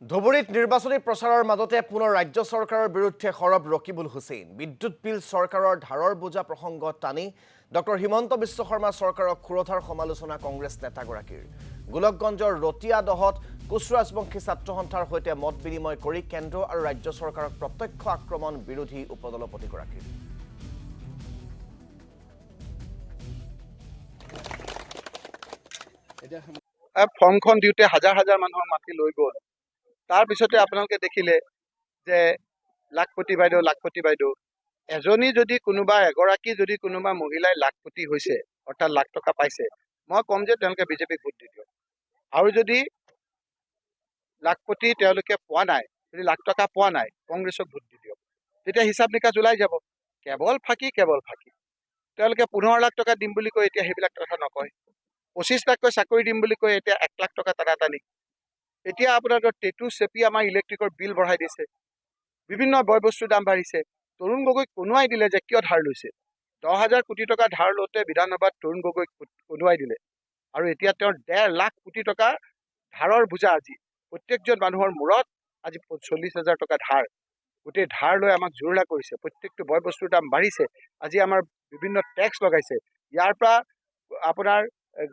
ধুবুৰীত নিৰ্বাচনী প্ৰচাৰৰ মাজতে পুনৰ ৰাজ্য চৰকাৰৰ বিৰুদ্ধে সৰব ৰকিবুল হুছেইন। বিদ্যুৎ বিল চৰকাৰৰ ধাৰৰ বোজা প্ৰসংগত টানি ডক্টৰ হিমন্ত বিশ্ব শৰ্মা চৰকাৰক ক্ষুৰধাৰ সমালোচনা কংগ্ৰেছ নেতাগৰাকীৰ। গোলকগঞ্জৰ ৰতিয়াদহত কোচ ৰাজবংশী ছাত্ৰ সন্থাৰ সৈতে মত বিনিময় কৰি কেন্দ্ৰ আৰু ৰাজ্য চৰকাৰক প্ৰত্যক্ষ আক্ৰমণ বিৰোধী উপদলপতিগৰাকীৰ। ফৰ্মখন দিওঁতে হাজাৰ হাজাৰ মানুহৰ মাতি লৈ গ'ল। তাৰ পিছতে আপোনালোকে দেখিলে যে লাখপতি বাইদেউ এগৰাকী যদি কোনোবা মহিলাই লাখপতি হৈছে, অৰ্থাৎ লাখ টকা পাইছে, মই ক'ম যে তেওঁলোকে বিজেপিক ভোট দি দিয়ক। আৰু যদি লাখপতি তেওঁলোকে পোৱা নাই, যদি লাখ টকা পোৱা নাই, কংগ্ৰেছক ভোট দি দিয়ক। তেতিয়া হিচাপ নিকাচ ওলাই যাব। কেৱল ফাঁকি। তেওঁলোকে 15 লাখ টকা দিম বুলি কৈ এতিয়া সেইবিলাক কথা নকয়। 25 লাখকৈ চাকৰি দিম বুলি কৈ এতিয়া 1 লাখ টকা টানাটানি। এতিয়া আপোনালোকৰ টেটু চেপি আমাৰ ইলেক্ট্ৰিকৰ বিল বঢ়াই দিছে, বিভিন্ন বয় বস্তুৰ দাম বাঢ়িছে। তৰুণ গগৈক কনুৱাই দিলে যে কিয় ধাৰ লৈছে। 10,000 কোটি টকা ধাৰ লওঁতে বিধানসভাত তৰুণ গগৈক কনুৱাই দিলে। আৰু এতিয়া তেওঁৰ 1.5 লাখ কোটি টকা ধাৰৰ বোজা আজি প্ৰত্যেকজন মানুহৰ মূৰত আজি 40,000 টকা ধাৰ। গোটেই ধাৰ লৈ আমাক জুৰুলা কৰিছে। প্ৰত্যেকটো বয় বস্তুৰ দাম বাঢ়িছে। আজি আমাৰ বিভিন্ন টেক্স লগাইছে। ইয়াৰ পৰা আপোনাৰ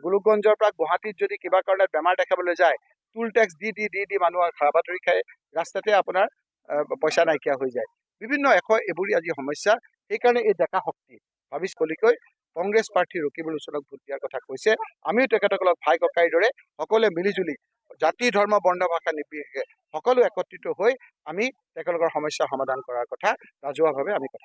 গোলকগঞ্জৰ পৰা গুৱাহাটীত যদি কিবা কাৰণত বেমাৰ দেখাবলৈ যায়, টুল টেক্স দি মানুহৰ খাবাতৰি খাই ৰাস্তাতে আপোনাৰ পইচা নাইকিয়া হৈ যায়। বিভিন্ন এইবোৰে আজি সমস্যা। সেইকাৰণে এই ডেকা শক্তি ভাবিছ কলিকৈ কংগ্ৰেছ প্ৰাৰ্থী ৰকিবুল হুছেইনক ভোট দিয়াৰ কথা কৈছে। আমিও তেখেতসকলক ভাই ককাইৰ দৰে সকলোৱে মিলিজুলি জাতি ধৰ্ম বৰ্ণ ভাষা নিৰ্বিশেষে সকলো একত্ৰিত হৈ আমি তেখেতলোকৰ সমস্যা সমাধান কৰাৰ কথা ৰাজহুৱাভাৱে আমি কথা